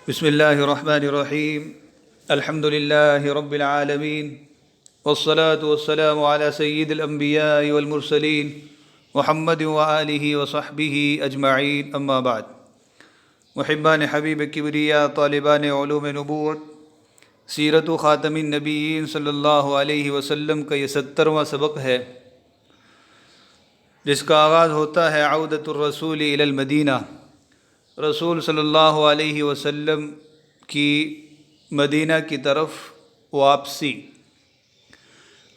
بسم اللہ الرحمن الرحیم الحمد للہ رب العالمین والصلاة والسلام علی سید الانبیاء والمرسلین محمد وآلہ وصحبہ اجمعین اما بعد۔ محبان حبیب کبریا، طالبان علوم نبوت، سیرت و خاتم النبیین صلی اللہ علیہ وسلم کا یہ 70واں سبق ہے، جس کا آغاز ہوتا ہے عودۃ الرسول الی المدینہ، رسول صلی اللہ علیہ وسلم کی مدینہ کی طرف واپسی۔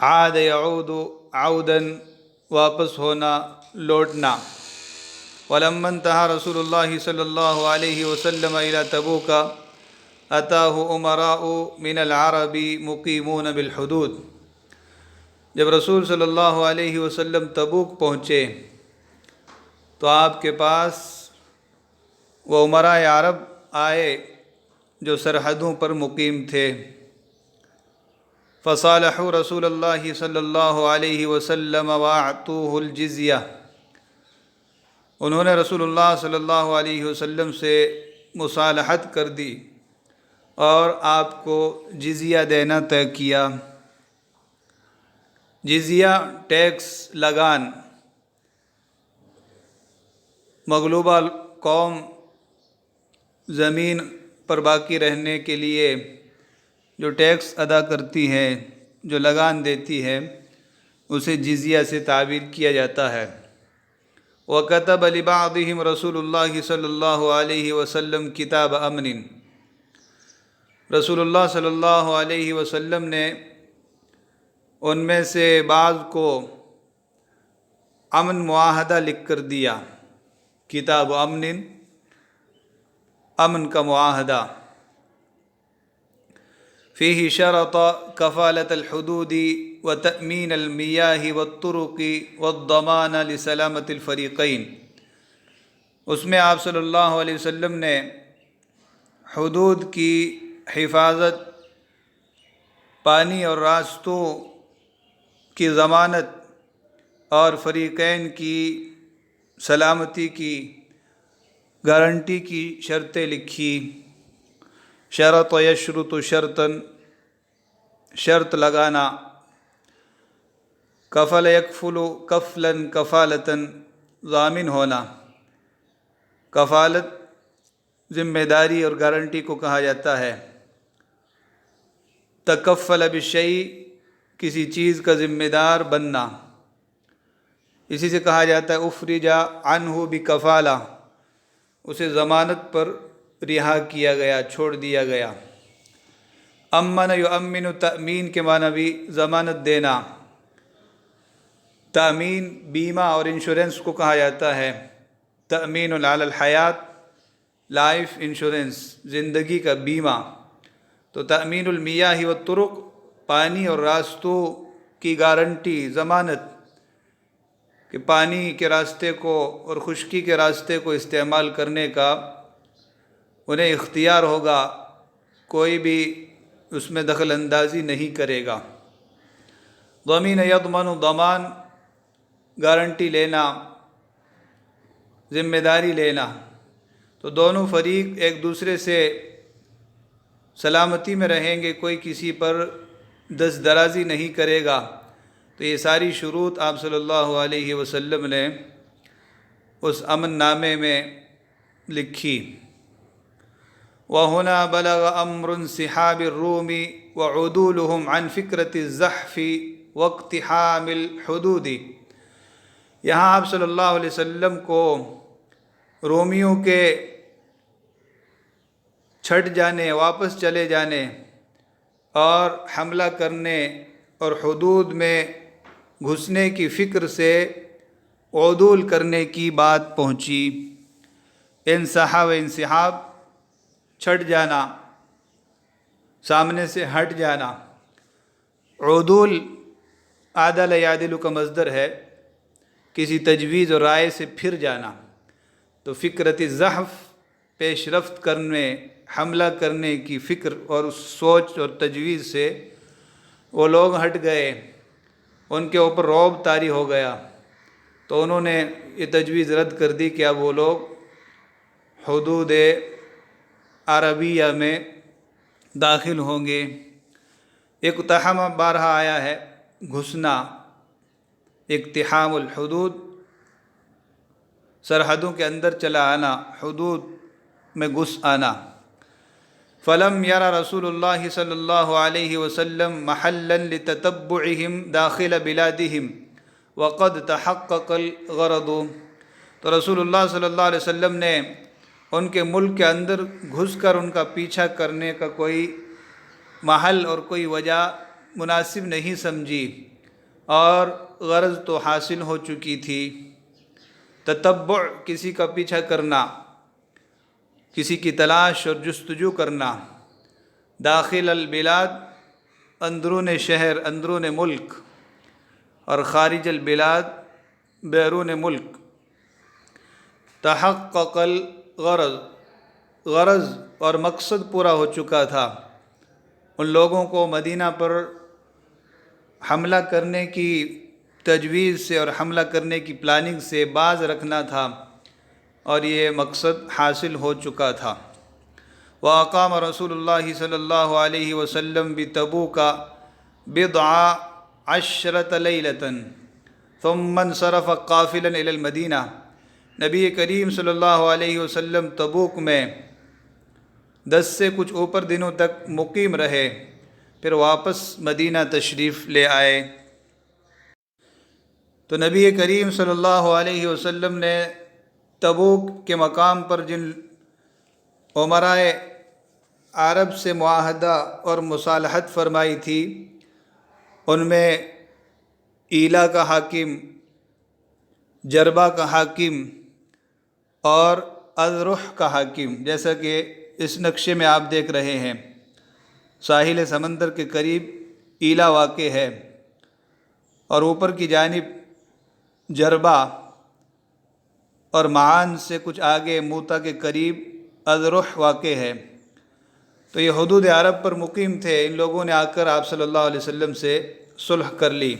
عاد یعود عوداً، واپس ہونا، لوٹنا۔ ولما انتہا رسول اللہ صلی اللہ علیہ وسلم الی تبوک اتاہ امراء من العرب مقیمون بالحدود۔ جب رسول صلی اللہ علیہ وسلم تبوک پہنچے تو آپ کے پاس وہ امراء عرب آئے جو سرحدوں پر مقیم تھے۔ فصالحوا رسول اللہ صلی اللہ علیہ وسلم واعطوہ الجزیہ، انہوں نے رسول اللہ صلی اللہ علیہ وسلم سے مصالحت کر دی اور آپ کو جزیہ دینا طے کیا۔ جزیہ ٹیکس، لگان۔ مغلوبہ قوم زمین پر باقی رہنے کے لیے جو ٹیکس ادا کرتی ہے، جو لگان دیتی ہے، اسے جزیہ سے تعبیر کیا جاتا ہے۔ وَكَتَبَ لِبَعْضِهِمْ رسول اللہ صلی اللہ علیہ وسلم کتاب امن، رسول اللہ صلی اللہ علیہ وسلم نے ان میں سے بعض کو امن معاہدہ لکھ کر دیا۔ کتاب امن، امن کا معاہدہ۔ فیہ شرط کفالۃ الحدود وتأمین المیاہ والطرق والضمان لسلامت الفریقین، اس میں آپ صلی اللہ علیہ وسلم نے حدود کی حفاظت، پانی اور راستوں کی ضمانت اور فریقین کی سلامتی کی گارنٹی کی شرطیں لکھی۔ شرط یشرط شرطاً، شرط لگانا۔ کفل یکفل کفلاً کفالتاً، ضامن ہونا۔ کفالت ذمہ داری اور گارنٹی کو کہا جاتا ہے۔ تکفل بالشیء، کسی چیز کا ذمہ دار بننا، اسی سے کہا جاتا ہے افرج عنہ بکفالہ، اسے ضمانت پر رہا کیا گیا، چھوڑ دیا گیا۔ امن یؤمن، تأمین کے معنی بھی ضمانت دینا۔ تأمین بیمہ اور انشورنس کو کہا جاتا ہے۔ تأمین علی الحیات، لائف انشورنس، زندگی کا بیمہ۔ تو تأمین المیاہ والطرق، پانی اور راستوں کی گارنٹی، ضمانت، کہ پانی کے راستے کو اور خشکی کے راستے کو استعمال کرنے کا انہیں اختیار ہوگا، کوئی بھی اس میں دخل اندازی نہیں کرے گا۔ ضمین یضمن، ضمان، گارنٹی لینا، ذمہ داری لینا۔ تو دونوں فریق ایک دوسرے سے سلامتی میں رہیں گے، کوئی کسی پر دست درازی نہیں کرے گا۔ تو یہ ساری شروط آپ صلی اللہ علیہ وسلم نے اس امن نامے میں لکھی۔ وَهُنَا بَلَغَ أَمْرُ انسحاب الروم وعدولهم عن فكرة الزحف واقتحام الحدود، یہاں آپ صلی اللہ علیہ وسلم کو رومیوں کے چھٹ جانے، واپس چلے جانے اور حملہ کرنے اور حدود میں گھسنے کی فکر سے عدول کرنے کی بات پہنچی۔ انسحاب، انسحاب، چھٹ جانا، سامنے سے ہٹ جانا۔ عدول عادل یعدل کا مصدر ہے، کسی تجویز اور رائے سے پھر جانا۔ تو فکرت الزحف، پیش رفت کرنے، حملہ کرنے کی فکر اور اس سوچ اور تجویز سے وہ لوگ ہٹ گئے، ان کے اوپر رعب طاری ہو گیا، تو انہوں نے یہ تجویز رد کر دی کہ اب وہ لوگ حدود عربیہ میں داخل ہوں گے۔ اقتحم بارہا آیا ہے گھسنا، اقتحام الحدود، سرحدوں کے اندر چلا آنا، حدود میں گھس آنا۔ فلم یرى رسول اللہ صلی اللہ علیہ وسلم محلا لتتبعهم داخل بلادهم وقد تحقق الغرض، تو رسول اللہ صلی اللہ علیہ وسلم نے ان کے ملک کے اندر گھس کر ان کا پیچھا کرنے کا کوئی محل اور کوئی وجہ مناسب نہیں سمجھی، اور غرض تو حاصل ہو چکی تھی۔ تتبع کسی کا پیچھا کرنا، کسی کی تلاش اور جستجو کرنا، داخل البلاد اندرون شہر، اندرون ملک، اور خارج البلاد بیرون ملک۔ تحقق الغرض، غرض اور مقصد پورا ہو چکا تھا، ان لوگوں کو مدینہ پر حملہ کرنے کی تجویز سے اور حملہ کرنے کی پلاننگ سے باز رکھنا تھا، اور یہ مقصد حاصل ہو چکا تھا۔ وَأَقَامَ رسول اللہ صلی اللہ علیہ وسلم بتبوک بضع عشرة ليلة ثم انصرف قافلا إلى المدینہ، نبی کریم صلی اللہ علیہ وسلم تبوک میں 10 سے کچھ اوپر دنوں تک مقیم رہے، پھر واپس مدینہ تشریف لے آئے۔ تو نبی کریم صلی اللہ علیہ وسلم نے تبوک کے مقام پر جن امرائے عرب سے معاہدہ اور مصالحت فرمائی تھی، ان میں ایلا کا حاکم، جربہ کا حاکم اور اذرح کا حاکم، جیسا کہ اس نقشے میں آپ دیکھ رہے ہیں، ساحل سمندر کے قریب ایلا واقع ہے، اور اوپر کی جانب جربہ، اور معان سے کچھ آگے موتا کے قریب اذرح واقع ہے۔ تو یہ حدود عرب پر مقیم تھے، ان لوگوں نے آ کر آپ صلی اللہ علیہ وسلم سے صلح کر لی،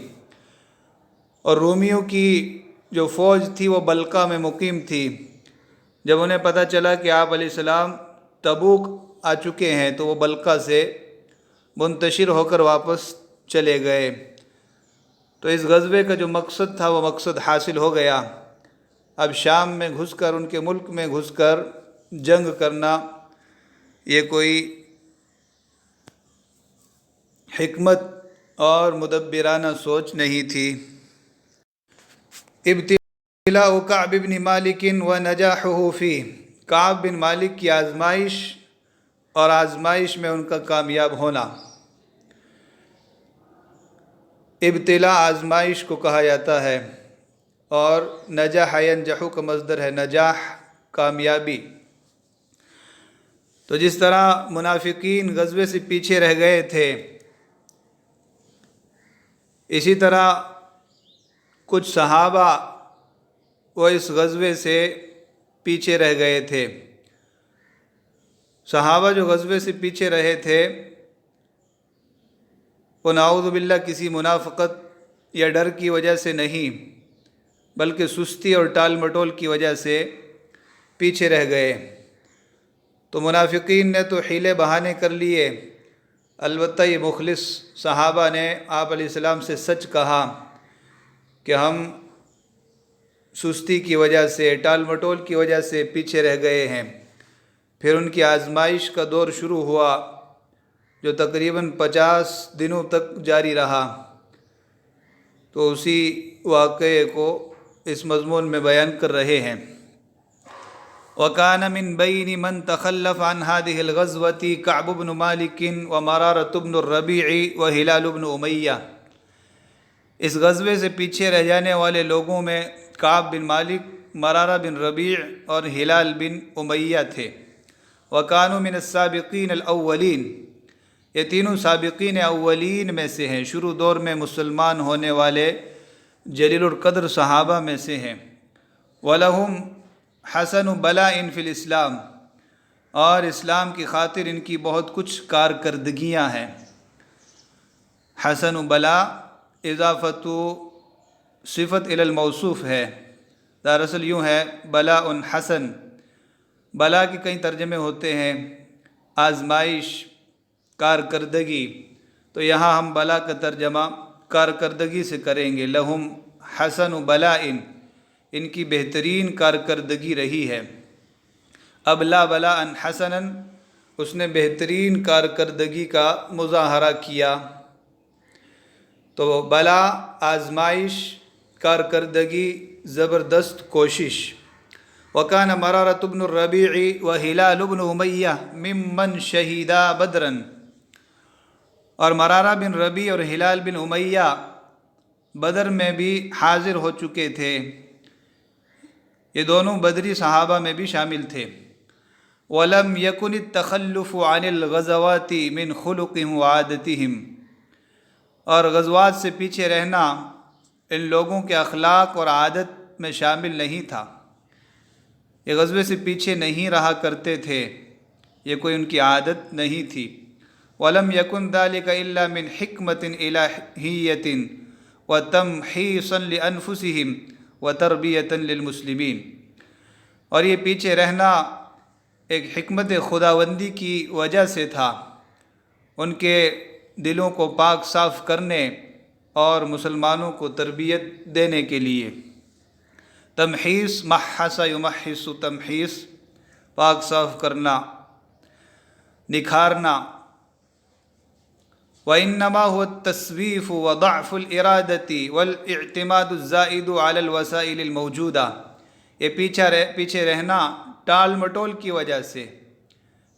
اور رومیوں کی جو فوج تھی وہ بلقا میں مقیم تھی۔ جب انہیں پتہ چلا کہ آپ علیہ السلام تبوک آ چکے ہیں تو وہ بلقا سے منتشر ہو کر واپس چلے گئے۔ تو اس غزوے کا جو مقصد تھا وہ مقصد حاصل ہو گیا۔ اب شام میں گھس کر، ان کے ملک میں گھس کر جنگ کرنا، یہ کوئی حکمت اور مدبرانہ سوچ نہیں تھی۔ ابتلاء کعب بن مالک ونجاحہ فیہ، کعب بن مالک کی آزمائش اور آزمائش میں ان کا کامیاب ہونا۔ ابتلاء آزمائش کو کہا جاتا ہے، اور نجاح ینجح کا مصدر ہے نجاح، کامیابی۔ تو جس طرح منافقین غزوے سے پیچھے رہ گئے تھے، اسی طرح کچھ صحابہ وہ اس غزوے سے پیچھے رہ گئے تھے۔ صحابہ جو غزوے سے پیچھے رہے تھے وہ نعوذ باللہ کسی منافقت یا ڈر کی وجہ سے نہیں، بلکہ سستی اور ٹال مٹول کی وجہ سے پیچھے رہ گئے۔ تو منافقین نے تو حیلے بہانے کر لیے، البتہ یہ مخلص صحابہ نے آپ علیہ السلام سے سچ کہا کہ ہم سستی کی وجہ سے، ٹال مٹول کی وجہ سے پیچھے رہ گئے ہیں۔ پھر ان کی آزمائش کا دور شروع ہوا، جو تقریباً 50 دنوں تک جاری رہا۔ تو اسی واقعے کو اس مضمون میں بیان کر رہے ہیں۔ وَكَانَ مِن بَيْنِ مَن تَخَلَّفَ عَنْ هَذِهِ الْغَزْوَةِ كَعْبُ بْنُ مَالِكٍ وَمَرَارَةُ بْنُ الرَّبِيعِ وَهِلَالُ بْنُ أُمَيَّةَ، اس غزوے سے پیچھے رہ جانے والے لوگوں میں کعب بن مالک، مرارہ بن ربیع اور ہلال بن امیہ تھے۔ وَكَانُوا مِنَ السَّابِقِينَ الْأَوَّلِينَ، یہ تینوں سابقین اولین میں سے ہیں، شروع دور میں مسلمان ہونے والے جلیل القدر صحابہ میں سے ہیں۔ وَلَهُمْ حَسَنُ بَلَاءٍ فِي الْإِسْلَامِ، اور اسلام کی خاطر ان کی بہت کچھ کارکردگیاں ہیں۔ حسن بلا اضافت صفت الی الموصوف ہے، دراصل یوں ہے بلاء حسن۔ بلا کے کئی ترجمے ہوتے ہیں، آزمائش، کارکردگی، تو یہاں ہم بلا کا ترجمہ کارکردگی سے کریں گے۔ لہم حسن بلائن، ان کی بہترین کارکردگی رہی ہے۔ ابلا بلا ان حسنن، اس نے بہترین کارکردگی کا مظاہرہ کیا۔ تو بلا آزمائش، کارکردگی، زبردست کوشش۔ وکان مرارۃ بن الربیع و ہلال بن امیہ ممن شہیدا بدرن، اور مرارہ بن ربیع اور ہلال بن امیہ بدر میں بھی حاضر ہو چکے تھے، یہ دونوں بدری صحابہ میں بھی شامل تھے۔ وَلَمْ يَكُنِ التَّخَلُّفُ عَنِ الْغَزَوَاتِ مِنْ خُلُقِهِمْ وَعَادَتِهِمْ، اور غزوات سے پیچھے رہنا ان لوگوں کے اخلاق اور عادت میں شامل نہیں تھا، یہ غزوے سے پیچھے نہیں رہا کرتے تھے، یہ کوئی ان کی عادت نہیں تھی۔ وَلَمْ يَكُنْ ذَلِكَ إِلَّا مِنْ حِكْمَةٍ إِلَٰهِيَّةٍ وَتَمْحِيصًا لِأَنفُسِهِمْ وَتَرْبِيَةً لِلْمُسْلِمِينَ، اور یہ پیچھے رہنا ایک حکمت خداوندی کی وجہ سے تھا، ان کے دلوں کو پاک صاف کرنے اور مسلمانوں کو تربیت دینے کے لیے۔ تمحیص، محس یمحص، تمحیص پاک صاف کرنا، نکھارنا۔ وَإِنَّمَا هُوَ التَّسْوِيفُ وَضَعْفُ الْإِرَادَةِ وَالِاعْتِمَادُ الزَّائِدُ عَلَى الْوَسَائِلِ الْمَوْجُودَةِ، یہ پیچھے رہنا ٹال مٹول کی وجہ سے،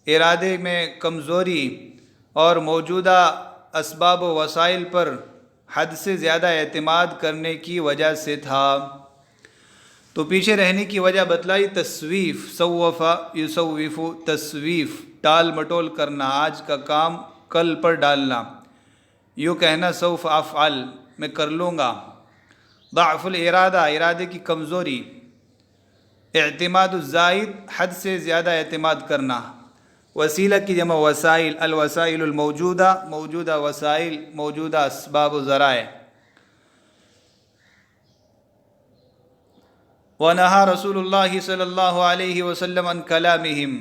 ارادے میں کمزوری اور موجودہ اسباب و وسائل پر حد سے زیادہ اعتماد کرنے کی وجہ سے تھا۔ تو پیچھے رہنے کی وجہ بتلائی تسویف، سوف یسوف، تسویف ٹال مٹول کرنا، آج کا کام کل پر ڈالنا، یوں کہنا سوف افعل، میں کر لوں گا۔ ضعف الارادہ، ارادے کی کمزوری۔ اعتماد الزائد، حد سے زیادہ اعتماد کرنا۔ وسیلہ کی جمع وسائل، الوسائل الموجودہ، موجودہ وسائل، موجودہ اسباب و ذرائع۔ وَنَهَى رسول اللہ صلی اللہ علیہ وسلم عن کلامہم،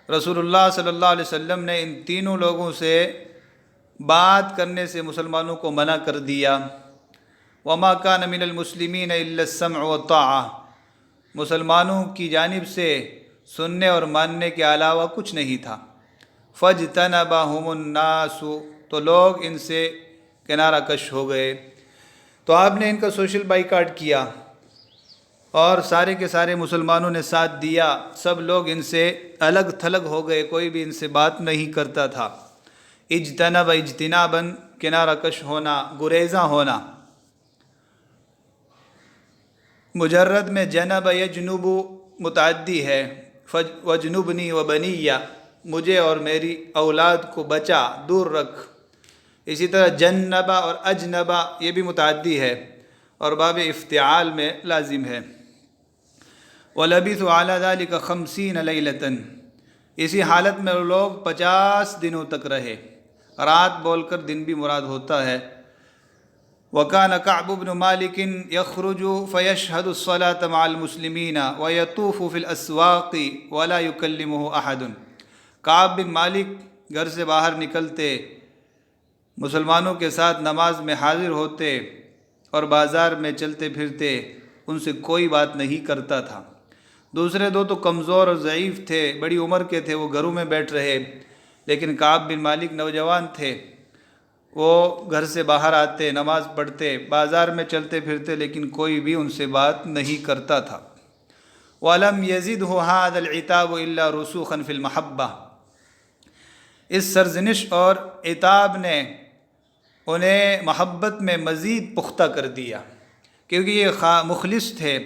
رسول اللہ صلی اللہ علیہ وسلم نے ان تینوں لوگوں سے بات کرنے سے مسلمانوں کو منع کر دیا۔ وَمَا كَانَ مِنَ الْمُسْلِمِينَ إِلَّا السَّمْعُ وَالطَّاعَةُ، مسلمانوں کی جانب سے سننے اور ماننے کے علاوہ کچھ نہیں تھا۔ فَاجْتَنَبَهُمُ النَّاسُ، تو لوگ ان سے کنارہ کش ہو گئے۔ تو آپ نے ان کا سوشل بائیکاٹ کیا اور سارے کے سارے مسلمانوں نے ساتھ دیا، سب لوگ ان سے الگ تھلگ ہو گئے، کوئی بھی ان سے بات نہیں کرتا تھا۔ اجتنب اجتناباً، کنارہ کش ہونا، گریزاں ہونا۔ مجرد میں جنب یجنب متعدی ہے، وجنبنی وبنیہ، مجھے اور میری اولاد کو بچا، دور رکھ۔ اسی طرح جنبا اور اجنبا یہ بھی متعدی ہے اور باب افتعال میں لازم ہے۔ وَلَبِثُوا عَلَى ذَلِكَ 50 لَيْلَةً، اسی حالت میں لوگ 50 دنوں تک رہے، رات بول کر دن بھی مراد ہوتا ہے۔ وَكَانَ كَعْبُ بْنُ مَالِكٍ يَخْرُجُ فَيَشْهَدُ الصَّلَاةَ مَعَ الْمُسْلِمِينَ وَيَطُوفُ فِي الْأَسْوَاقِ وَلَا يُكَلِّمُهُ أَحَدٌ، کعب بن مالک گھر سے باہر نکلتے، مسلمانوں کے ساتھ نماز میں حاضر ہوتے اور بازار میں چلتے پھرتے، ان سے کوئی بات نہیں کرتا تھا۔ دوسرے دو تو کمزور اور ضعیف تھے، بڑی عمر کے تھے، وہ گھروں میں بیٹھ رہے، لیکن کعب بن مالک نوجوان تھے، وہ گھر سے باہر آتے، نماز پڑھتے، بازار میں چلتے پھرتے، لیکن کوئی بھی ان سے بات نہیں کرتا تھا۔ وَلَمْ يَزِدْهُ هَذَا الْعِتَابُ إِلَّا رُسُوخًا فِي الْمَحَبَّةِ، اس سرزنش اور عتاب نے انہیں محبت میں مزید پختہ کر دیا، کیونکہ یہ مخلص تھے،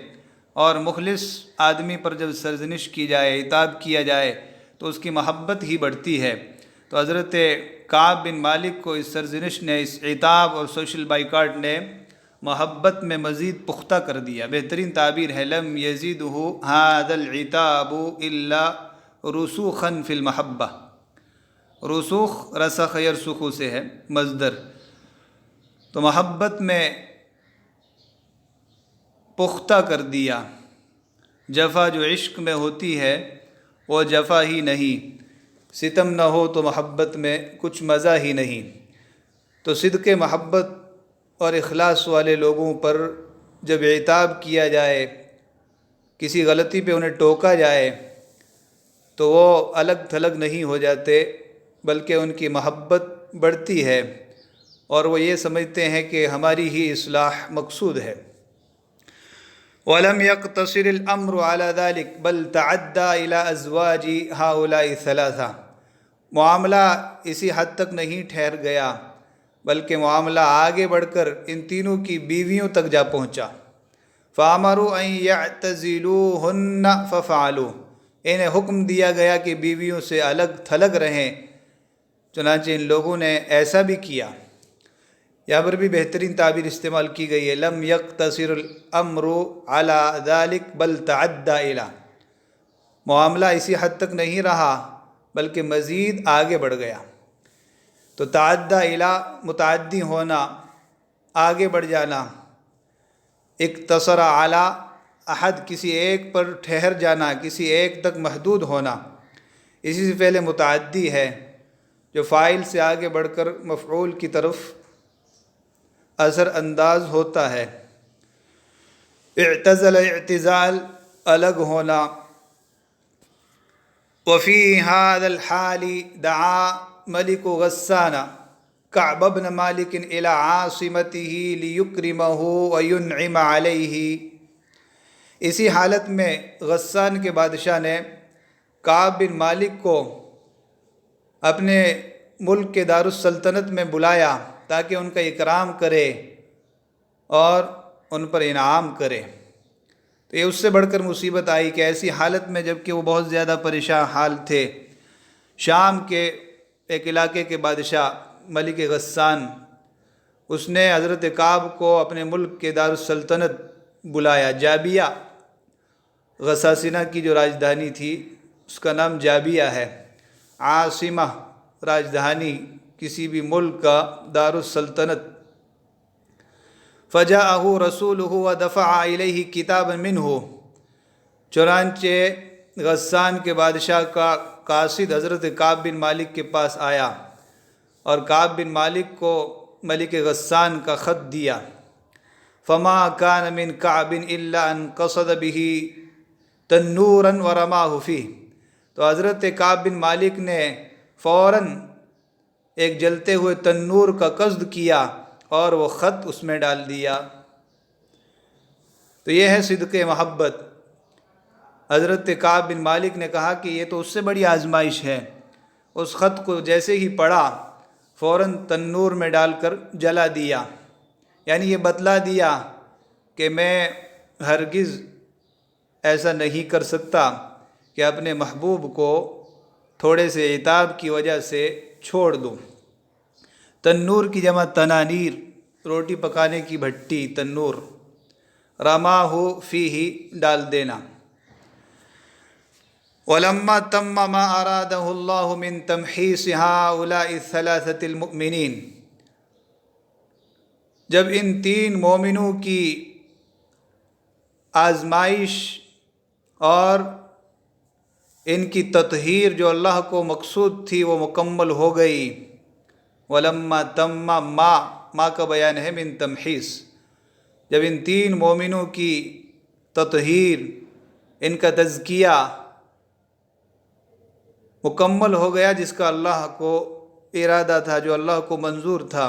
اور مخلص آدمی پر جب سرزنش کی جائے، عتاب کیا جائے تو اس کی محبت ہی بڑھتی ہے۔ تو حضرت کعب بن مالک کو اس سرزنش نے، اس عتاب اور سوشل بائیکاٹ نے محبت میں مزید پختہ کر دیا۔ بہترین تعبیر ہے لم یزدہ ھذا العتاب الا رسوخا فی المحبہ، رسوخ رسخ یرسخ سے ہے مصدر، تو محبت میں پختہ کر دیا۔ جفا جو عشق میں ہوتی ہے وہ جفا ہی نہیں، ستم نہ ہو تو محبت میں کچھ مزہ ہی نہیں۔ تو صدق محبت اور اخلاص والے لوگوں پر جب عتاب کیا جائے، کسی غلطی پہ انہیں ٹوکا جائے، تو وہ الگ تھلگ نہیں ہو جاتے، بلکہ ان کی محبت بڑھتی ہے اور وہ یہ سمجھتے ہیں کہ ہماری ہی اصلاح مقصود ہے۔ وَلَمْ يَقْتَصِرِ الْأَمْرُ عَلَى ذَلِكَ بَلْ تَعَدَّى إِلَى أَزْوَاجِ هَؤُلَاءِ الثَّلَاثَةِ۔ معاملہ اسی حد تک نہیں ٹھہر گیا، بلکہ معاملہ آگے بڑھ کر ان تینوں کی بیویوں تک جا پہنچا۔ فَأَمَرُوا أَن يَعْتَزِلُوهُنَّ فَفَعَلُوا۔ انہیں حکم دیا گیا کہ بیویوں سے الگ تھلگ رہیں، چنانچہ ان لوگوں نے ایسا بھی کیا۔ یہاں پر بھی بہترین تعبیر استعمال کی گئی ہے، لم یقتصر الامر علی ذلک بل تعدی الی۔ معاملہ اسی حد تک نہیں رہا بلکہ مزید آگے بڑھ گیا۔ تو تعدی الی متعدی ہونا، آگے بڑھ جانا، اقتصر علی احد کسی ایک پر ٹھہر جانا، کسی ایک تک محدود ہونا، اسی سے پہلے متعدی ہے جو فاعل سے آگے بڑھ کر مفعول کی طرف اثر انداز ہوتا ہے۔ اعتزل اعتزال الگ ہونا۔ وفی هذا الحال دعا ملک غسان کعب بن مالک الى عاصمته لیکرمہ وینعم علیہ۔ اسی حالت میں غسان کے بادشاہ نے کعب بن مالک کو اپنے ملک کے دارالسلطنت میں بلایا تاکہ ان کا اکرام کرے اور ان پر انعام کرے۔ تو یہ اس سے بڑھ کر مصیبت آئی کہ ایسی حالت میں جب کہ وہ بہت زیادہ پریشان حال تھے، شام کے ایک علاقے کے بادشاہ ملک غسان، اس نے حضرت کعب کو اپنے ملک کے دارالسلطنت بلایا۔ جابیہ غساسنہ کی جو راجدھانی تھی اس کا نام جابیہ ہے۔ عاصمہ راجدھانی کسی بھی ملک کا دارالسلطنت۔ فجاءہ رسولہ ودفع الیہ کتابا منہ۔ چنانچہ غسان کے بادشاہ کا قاصد حضرت کعب بن مالک کے پاس آیا اور کعب بن مالک کو ملک غسان کا خط دیا۔ فما کان من کعب الا ان قصد به تنورا ورماہ فیہ۔ تو حضرت کعب بن مالک نے فوراً ایک جلتے ہوئے تنور کا قصد کیا اور وہ خط اس میں ڈال دیا۔ تو یہ ہے صدق محبت۔ حضرت کعب بن مالک نے کہا کہ یہ تو اس سے بڑی آزمائش ہے۔ اس خط کو جیسے ہی پڑھا فوراً تنور میں ڈال کر جلا دیا، یعنی یہ بتلا دیا کہ میں ہرگز ایسا نہیں کر سکتا کہ اپنے محبوب کو تھوڑے سے عتاب کی وجہ سے چھوڑ دوں۔ تنور کی جمع تنانیر، روٹی پکانے کی بھٹی، تنور۔ رماہ فیہ ڈال دینا۔ ولما تم ما ارادہ اللہ من تمحیص ہؤلاء الثلاثۃ المؤمنین۔ جب ان تین مومنوں کی آزمائش اور ان کی تطہیر جو اللہ کو مقصود تھی وہ مکمل ہو گئی۔ ولما تم ما کا بیان ہے من تمحیص۔ جب ان تین مومنوں کی تطہیر، ان کا تزکیہ مکمل ہو گیا جس کا اللہ کو ارادہ تھا، جو اللہ کو منظور تھا۔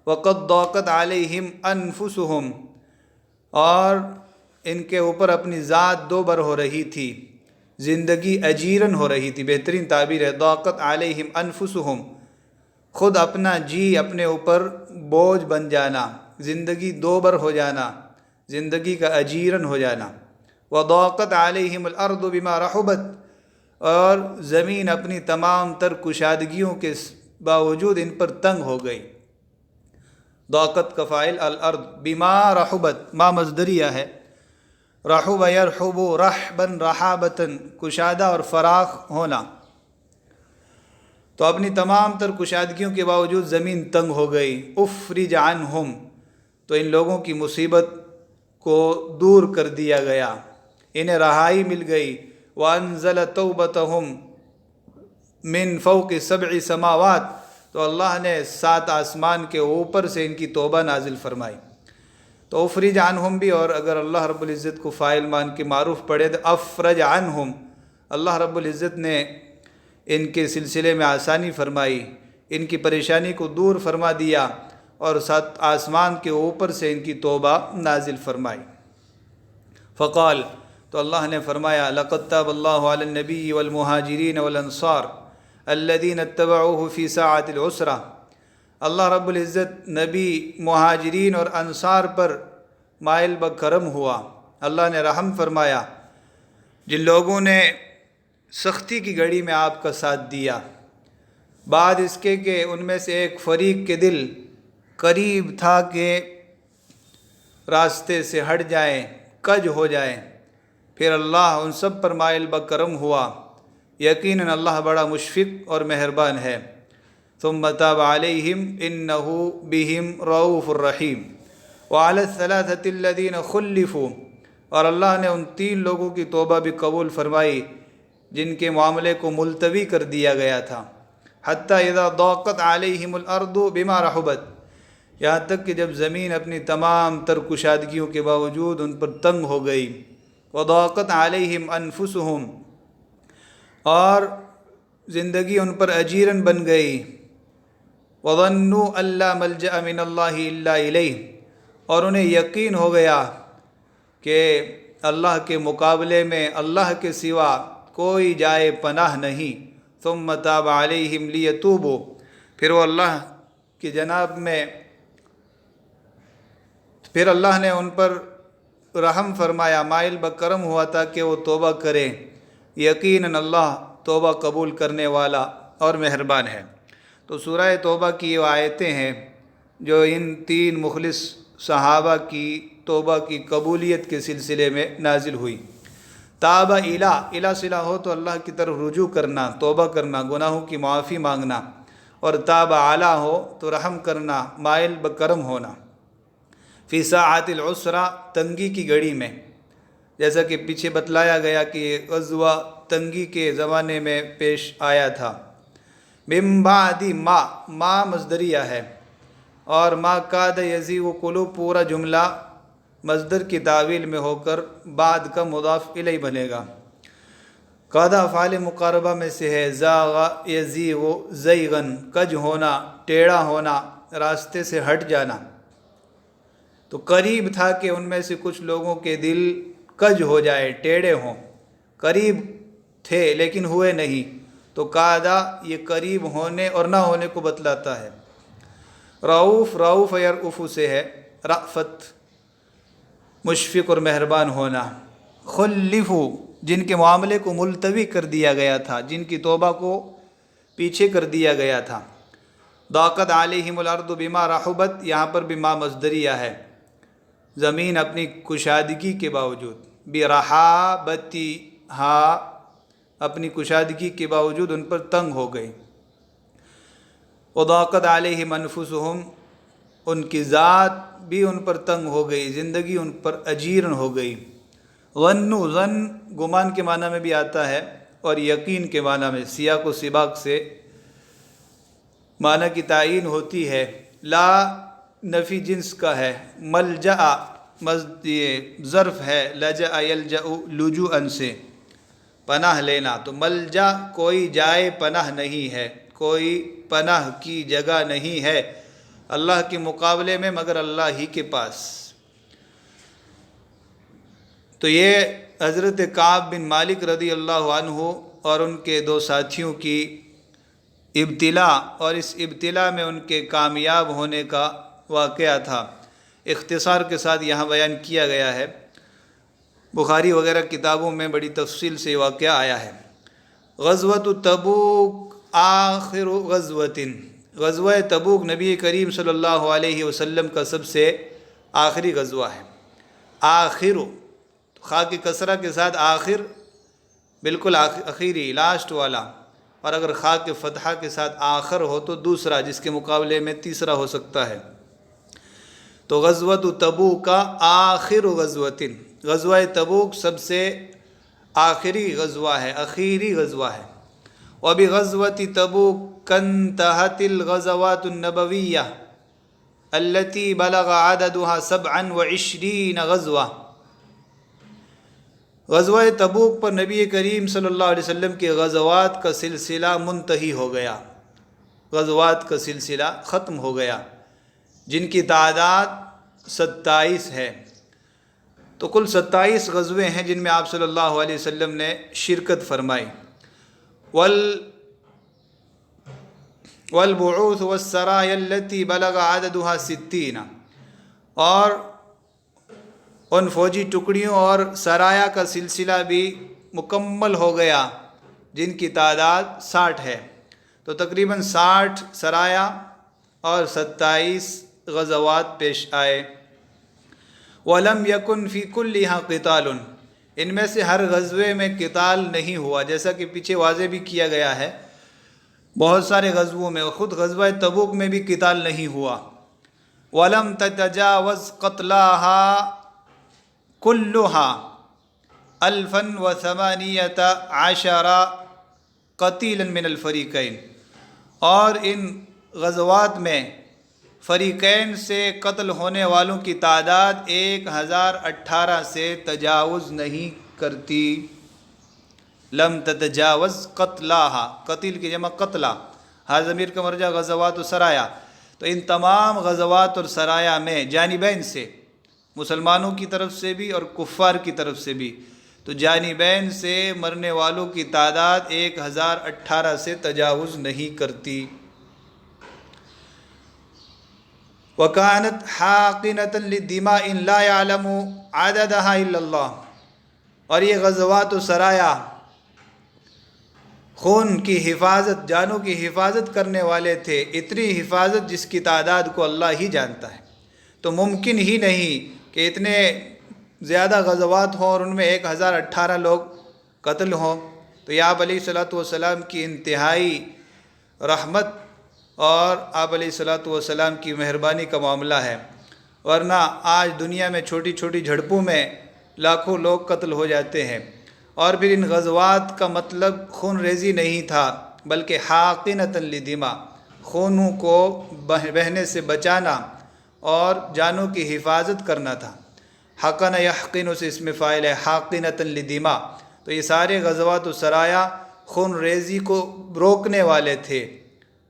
وقد ضاقت علیہم انفسہم، اور ان کے اوپر اپنی ذات دوبر ہو رہی تھی، زندگی اجیرن ہو رہی تھی۔ بہترین تعبیر ہے ضاقت علیہم انفسہم، خود اپنا جی اپنے اوپر بوجھ بن جانا، زندگی دوبر ہو جانا، زندگی کا اجیرن ہو جانا۔ وضاقت علیہم الارض بما رحبت، اور زمین اپنی تمام تر کشادگیوں کے باوجود ان پر تنگ ہو گئی۔ ضاقت کا فاعل الارض، بما رحبت ما مصدریہ ہے، رحب یرحب رحبا رحابتاً، کشادہ اور فراخ ہونا۔ تو اپنی تمام تر کشادگیوں کے باوجود زمین تنگ ہو گئی۔ افرج عنہم، تو ان لوگوں کی مصیبت کو دور کر دیا گیا، انہیں رہائی مل گئی۔ وانزل توبتہم، من فوق 7 سماوات، تو اللہ نے 7 آسمان کے اوپر سے ان کی توبہ نازل فرمائی۔ تو افرج عنہم بھی، اور اگر اللہ رب العزت کو فاعل مان کے معروف پڑھے تو افرج عنہم، اللہ رب العزت نے ان کے سلسلے میں آسانی فرمائی، ان کی پریشانی کو دور فرما دیا، اور 7 آسمان کے اوپر سے ان کی توبہ نازل فرمائی۔ فقال، تو اللہ نے فرمایا، لقد تاب اللہ علی النبی والمہاجرین والانصار الذین اتبعوہ فی ساعۃ العسرہ، اللہ رب العزت نبی، مہاجرین اور انصار پر مائل بکرم ہوا، اللہ نے رحم فرمایا جن لوگوں نے سختی کی گھڑی میں آپ کا ساتھ دیا، بعد اس کے کہ ان میں سے ایک فریق کے دل قریب تھا کہ راستے سے ہٹ جائیں، کج ہو جائیں، پھر اللہ ان سب پر مائل بکرم ہوا، یقیناً اللہ بڑا مشفق اور مہربان ہے۔ ثم تاب علیہم انہ بہم رؤوف الرحیم وعلی الثلاثۃ الذین خلفوا، اور اللہ نے ان 3 لوگوں کی توبہ بھی قبول فرمائی جن کے معاملے کو ملتوی کر دیا گیا تھا، حتیٰ اذا ضاقت علیہم الارض بما رحبت، یہاں تک کہ جب زمین اپنی تمام تر کشادگیوں کے باوجود ان پر تنگ ہو گئی، وضاقت علیہم انفسہم، اور زندگی ان پر اجیرن بن گئی، وظنوا ان لا ملجأ من اللہ الا الیہ، اور انہیں یقین ہو گیا کہ اللہ کے مقابلے میں اللہ کے سوا کوئی جائے پناہ نہیں۔ ثم تاب علیہم لیتوبوا، پھر وہ اللہ کی جناب میں، پھر اللہ نے ان پر رحم فرمایا، مائل بکرم ہوا تھا کہ وہ توبہ کریں، یقیناً اللہ توبہ قبول کرنے والا اور مہربان ہے۔ تو سورہ توبہ کی یہ آیتیں ہیں جو ان 3 مخلص صحابہ کی توبہ کی قبولیت کے سلسلے میں نازل ہوئی۔ تاب الہ صلہ ہو تو اللہ کی طرف رجوع کرنا، توبہ کرنا، گناہوں کی معافی مانگنا، اور تاب علی ہو تو رحم کرنا، مائل بکرم ہونا۔ فی ساعۃ العسرہ، تنگی کی گھڑی میں، جیسا کہ پیچھے بتلایا گیا کہ یہ غزوہ تنگی کے زمانے میں پیش آیا تھا۔ من بعد ما مصدریہ ہے، اور ما کاد یزیغ قلوب پورا جملہ مصدر کی تعویل میں ہو کر بعد کا مضاف الیہ بنے گا۔ کاد افعال مقاربہ میں سے ہے، زاغ یزیغ زیغن، کج ہونا، ٹیڑھا ہونا، راستے سے ہٹ جانا۔ تو قریب تھا کہ ان میں سے کچھ لوگوں کے دل کج ہو جائے، ٹیڑھے ہوں، قریب تھے لیکن ہوئے نہیں، تو کادا یہ قریب ہونے اور نہ ہونے کو بتلاتا ہے۔ رؤوف یرؤف سے ہے، رأفت، مشفق اور مہربان ہونا۔ خلفو، جن کے معاملے کو ملتوی کر دیا گیا تھا، جن کی توبہ کو پیچھے کر دیا گیا تھا۔ ضاقت علیہم الارض بما رحبت، یہاں پر بما مصدریہ ہے، زمین اپنی کشادگی کے باوجود، برحابتہا، اپنی کشادگی کے باوجود ان پر تنگ ہو گئی۔ وضاقت علیہم انفسہم، ان کی ذات بھی ان پر تنگ ہو گئی، زندگی ان پر اجیرن ہو گئی۔ ظنوا، ظن گمان کے معنی میں بھی آتا ہے اور یقین کے معنی میں، سیاق و سباق سے معنی کی تعین ہوتی ہے۔ لا نفی جنس کا ہے، ملجأ یہ ظرف ہے، لجأ یلجأ لجوءً سے پناہ لینا، تو ملجا کوئی جائے پناہ نہیں ہے، کوئی پناہ کی جگہ نہیں ہے اللہ کے مقابلے میں مگر اللہ ہی کے پاس۔ تو یہ حضرت کعب بن مالک رضی اللہ عنہ اور ان کے 2 ساتھیوں کی ابتلا، اور اس ابتلا میں ان کے کامیاب ہونے کا واقعہ تھا، اختصار کے ساتھ یہاں بیان کیا گیا ہے۔ بخاری وغیرہ کتابوں میں بڑی تفصیل سے یہ واقعہ آیا ہے۔ غزوۃ تبوک آخر غزوۃ، غزوہ تبوک نبی کریم صلی اللہ علیہ وسلم کا سب سے آخری غزوہ ہے۔ آخر، خا کی کسرہ کے ساتھ آخر، بالکل اخیری، لاسٹ والا، اور اگر خا کے فتحہ کے ساتھ آخر ہو تو دوسرا، جس کے مقابلے میں تیسرا ہو سکتا ہے۔ تو غزوۃ تبوک کا آخر غزوۃ، غزوہ تبوک سب سے آخری غزوہ ہے، اخیری غزوہ ہے۔ وبغزوة تبوك انتهت الغزوات النبوية التي بلغ عددها 27 غزوة۔ غزوہ تبوک پر نبی کریم صلی اللہ علیہ وسلم کے غزوات کا سلسلہ منتہی ہو گیا، غزوات کا سلسلہ ختم ہو گیا، جن کی تعداد 27 ہے۔ تو کل 27 غزوے ہیں جن میں آپ صلی اللہ علیہ وسلم نے شرکت فرمائی۔ والبعوث والسرايا التي بلغ عددها 60، اور ان فوجی ٹکڑیوں اور سرایا کا سلسلہ بھی مکمل ہو گیا جن کی تعداد 60 ہے۔ تو تقریباً 60 سرایا اور 27 غزوات پیش آئے۔ وَلَمْ يَكُنْ فِي كُلِّهَا قِتَالٌ، ان میں سے ہر غزوے میں قتال نہیں ہوا، جیسا کہ پیچھے واضح بھی کیا گیا ہے۔ بہت سارے غزووں میں، خود غزوہ تبوک میں بھی قتال نہیں ہوا۔ وَلَمْ تَتَجَاوَزْ قَتْلَاهَا كُلُّهَا 1018 قتیلا من الفریقین، اور ان غزوات میں فریقین سے قتل ہونے والوں کی تعداد 1018 سے تجاوز نہیں کرتی۔ لم تتجاوز قتلاہا، قتل کی جمع قتلہ، ہر ضمیر کا مرجع غزوات و سرایا۔ تو ان تمام غزوات اور سرایا میں جانبین سے، مسلمانوں کی طرف سے بھی اور کفار کی طرف سے بھی، تو جانبین سے مرنے والوں کی تعداد 1018 سے تجاوز نہیں کرتی۔ وَكَانَتْ حَاقِنَةً لِلدِّمَاءٍ لَا يَعْلَمُ عَدَدَهَا إِلَّا اللَّهُ، اور یہ غزوات و سرایا خون کی حفاظت، جانوں کی حفاظت کرنے والے تھے، اتنی حفاظت جس کی تعداد کو اللہ ہی جانتا ہے۔ تو ممکن ہی نہیں کہ اتنے زیادہ غزوات ہوں اور ان میں 1018 لوگ قتل ہوں۔ تو یہ آپ علیہ الصلوۃ والسلام کی انتہائی رحمت اور آپ علیہ الصلوۃ والسلام کی مہربانی کا معاملہ ہے، ورنہ آج دنیا میں چھوٹی چھوٹی جھڑپوں میں لاکھوں لوگ قتل ہو جاتے ہیں۔ اور پھر ان غزوات کا مطلب خون ریزی نہیں تھا، بلکہ حاقنۃ للدماء، خونوں کو بہنے سے بچانا اور جانوں کی حفاظت کرنا تھا۔ حقن یحقن سے اس میں فاعل ہے، حاقنۃ للدماء۔ تو یہ سارے غزوات و سرایا خون ریزی کو روکنے والے تھے،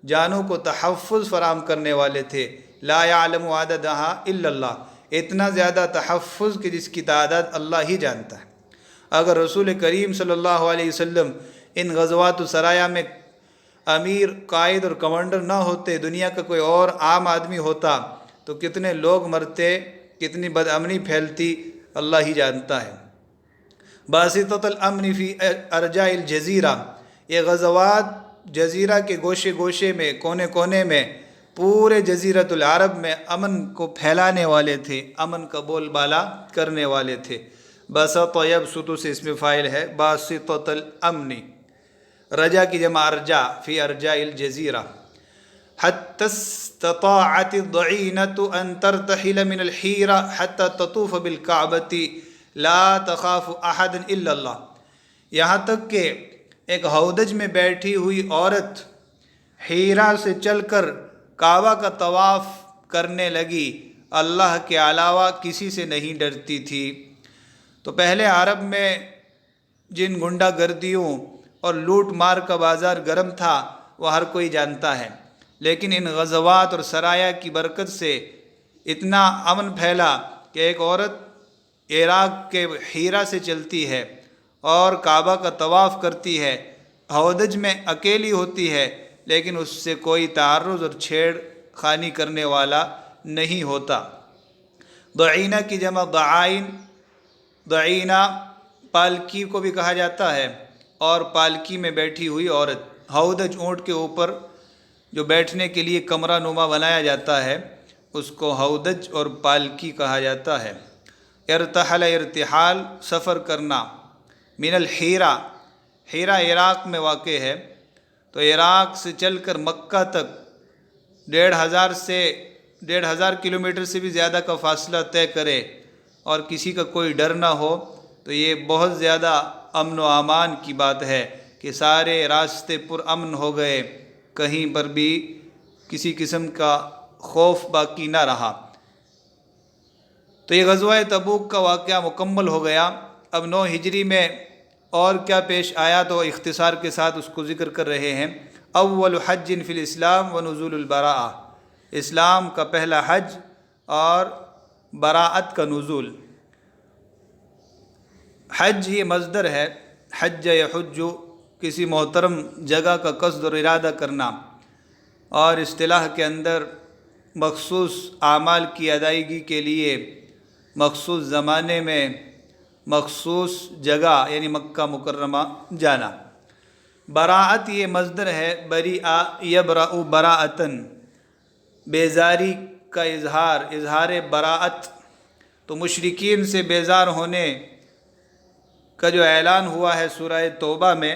جانوں کو تحفظ فراہم کرنے والے تھے۔ لا يعلم عددها الا اللہ، اتنا زیادہ تحفظ کہ جس کی تعداد اللہ ہی جانتا ہے۔ اگر رسول کریم صلی اللہ علیہ وسلم ان غزوات و سرایا میں امیر، قائد اور کمانڈر نہ ہوتے، دنیا کا کوئی اور عام آدمی ہوتا، تو کتنے لوگ مرتے، کتنی بدامنی پھیلتی، اللہ ہی جانتا ہے۔ باسطۃ الامن فی ارجاء الجزیرہ، یہ غزوات جزیرہ کے گوشے گوشے میں، کونے کونے میں، پورے جزیرۃ العرب میں امن کو پھیلانے والے تھے، امن کا بول بالا کرنے والے تھے۔ بسط یبسط سے اس میں فاعل ہے، باسطۃ الامن، رجا کی جمع ارجا، فی ارجاء الجزیرہ۔ حتی استطاعت الضعینة ان ترتحل من الحیرہ حتی تطوف بالکعبۃ لا تخاف احدا الا اللہ، یہاں تک کہ ایک ہودج میں بیٹھی ہوئی عورت حیرہ سے چل کر کعبہ کا طواف کرنے لگی، اللہ کے علاوہ کسی سے نہیں ڈرتی تھی۔ تو پہلے عرب میں جن گنڈا گردیوں اور لوٹ مار کا بازار گرم تھا وہ ہر کوئی جانتا ہے، لیکن ان غزوات اور سرایا کی برکت سے اتنا امن پھیلا کہ ایک عورت عراق کے حیرہ سے چلتی ہے اور کعبہ کا طواف کرتی ہے، ہودج میں اکیلی ہوتی ہے، لیکن اس سے کوئی تعرض اور چھیڑ خانی کرنے والا نہیں ہوتا۔ ضعینہ کی جمع ضعائن، ضعینہ پالکی کو بھی کہا جاتا ہے، اور پالکی میں بیٹھی ہوئی عورت، ہودج اونٹ کے اوپر جو بیٹھنے کے لیے کمرہ نما بنایا جاتا ہے اس کو ہودج اور پالکی کہا جاتا ہے۔ ارتحل، ارتحال سفر کرنا، من الحیرہ، حیرہ عراق میں واقع ہے، تو عراق سے چل کر مکہ تک 1,500 کلومیٹر سے بھی زیادہ کا فاصلہ طے کرے اور کسی کا کوئی ڈر نہ ہو، تو یہ بہت زیادہ امن و امان کی بات ہے کہ سارے راستے پرامن ہو گئے، کہیں پر بھی کسی قسم کا خوف باقی نہ رہا۔ تو یہ غزوہ تبوک کا واقعہ مکمل ہو گیا۔ اب 9 ہجری میں اور کیا پیش آیا تو اختصار کے ساتھ اس کو ذکر کر رہے ہیں۔ اول حج فی الاسلام و نزول البراءہ، اسلام کا پہلا حج اور براءت کا نزول۔ حج یہ مصدر ہے، حج یحج، کسی محترم جگہ کا قصد اور ارادہ کرنا، اور اصطلاح کے اندر مخصوص اعمال کی ادائیگی کے لیے مخصوص زمانے میں مخصوص جگہ یعنی مکہ مکرمہ جانا۔ براءت یہ مصدر ہے، بریء یبرأ براءتن، بیزاری کا اظہار براءت۔ تو مشرکین سے بیزار ہونے کا جو اعلان ہوا ہے سورہ توبہ میں،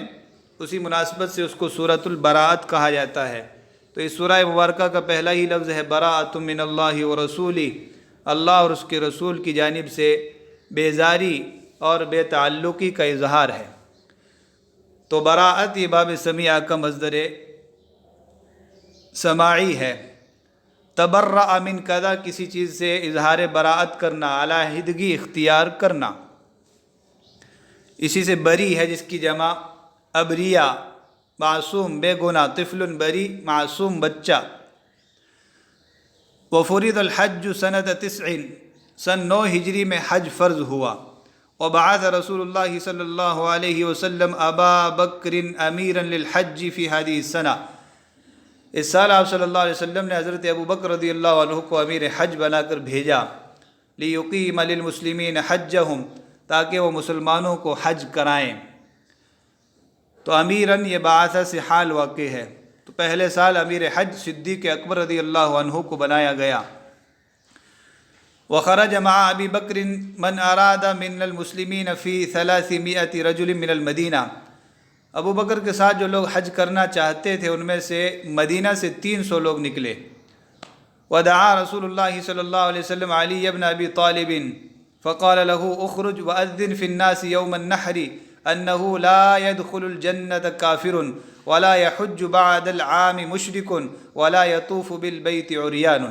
اسی مناسبت سے اس کو سورۃ البراءت کہا جاتا ہے۔ تو اس سورہ مبارکہ کا پہلا ہی لفظ ہے براءۃ من اللہ ورسولہ، اللہ اور اس کے رسول کی جانب سے بیزاری اور بے تعلقی کا اظہار ہے۔ تو براءت یہ باب سمیع کا مصدر سماعی ہے۔ تبرأ من کذا، کسی چیز سے اظہار براءت کرنا، علیحدگی اختیار کرنا۔ اسی سے بری ہے جس کی جمع ابریا، معصوم بے گناہ، طفل بری معصوم بچہ۔ وفرض الحج سنۃ 9، سن 9 ہجری میں حج فرض ہوا۔ وبعث رسول اللہ صلی اللہ علیہ وسلم ابا بکر امیرا للحج فی هذه السنہ، اس سال آپ صلی اللہ علیہ وسلم نے حضرت ابو بکر رضی اللہ عنہ کو امیر حج بنا کر بھیجا، لیقیم للمسلمین حجہم، تاکہ وہ مسلمانوں کو حج کرائیں۔ تو امیراً یہ بعثہ سے حال واقع ہے، تو پہلے سال امیر حج صدیق اکبر رضی اللہ عنہ کو بنایا گیا۔ وخرج مع ابی بکر من اراد من المسلمین فی 300 رجل من المدینہ، ابو بکر کے ساتھ جو لوگ حج کرنا چاہتے تھے ان میں سے مدینہ سے 300 لوگ نکلے۔ ودعا رسول اللہ صلی اللہ علیہ وسلم علی بن ابی طالب فقال له اخرج واذن في الناس يوم النحر انه لا يدخل الجنة كافر ولا يحج بعد العام مشرك ولا يطوف بالبيت عريان۔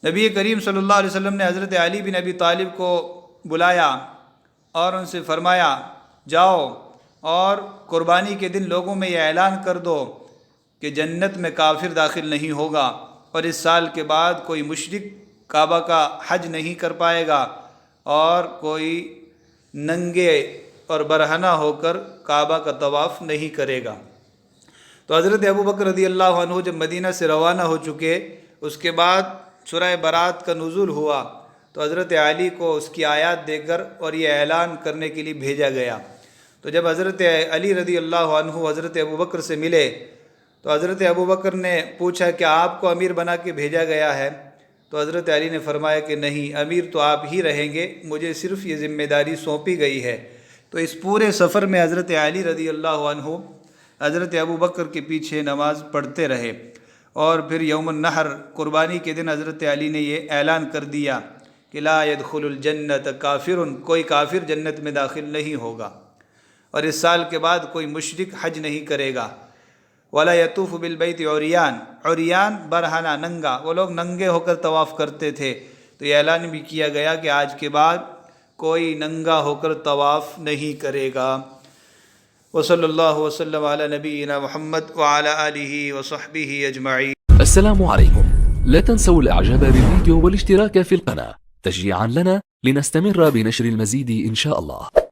نبی کریم صلی اللہ علیہ وسلم نے حضرت علی بن ابی طالب کو بلایا اور ان سے فرمایا، جاؤ اور قربانی کے دن لوگوں میں یہ اعلان کر دو کہ جنت میں کافر داخل نہیں ہوگا، اور اس سال کے بعد کوئی مشرک کعبہ کا حج نہیں کر پائے گا، اور کوئی ننگے اور برہنہ ہو کر کعبہ کا طواف نہیں کرے گا۔ تو حضرت ابو بکر رضی اللہ عنہ جب مدینہ سے روانہ ہو چکے، اس کے بعد سورہ برات کا نزول ہوا، تو حضرت علی کو اس کی آیات دے کر اور یہ اعلان کرنے کے لیے بھیجا گیا۔ تو جب حضرت علی رضی اللہ عنہ حضرت ابو بکر سے ملے تو حضرت ابو بکر نے پوچھا کہ آپ کو امیر بنا کے بھیجا گیا ہے؟ تو حضرت علی نے فرمایا کہ نہیں، امیر تو آپ ہی رہیں گے، مجھے صرف یہ ذمہ داری سونپی گئی ہے۔ تو اس پورے سفر میں حضرت علی رضی اللہ عنہ حضرت ابو بکر کے پیچھے نماز پڑھتے رہے، اور پھر یوم النحر قربانی کے دن حضرت علی نے یہ اعلان کر دیا کہ لا يدخل الجنت کافر، کوئی کافر جنت میں داخل نہیں ہوگا، اور اس سال کے بعد کوئی مشرک حج نہیں کرے گا۔ ولا يطوف بالبیت عریان، عریان برہنہ ننگا، وہ لوگ ننگے ہو کر طواف کرتے تھے، تو یہ اعلان بھی کیا گیا کہ آج کے بعد کوئی ننگا ہو کر طواف نہیں کرے گا۔ وصلی اللہ وسلم علی نبینا محمد وعلى آلہ وصحبہ اجمعین۔ السلام عليكم، لا تنسوا الاعجاب بالفيديو والاشتراك في القناة تشجيعا لنا لنستمر بنشر المزيد إن شاء الله.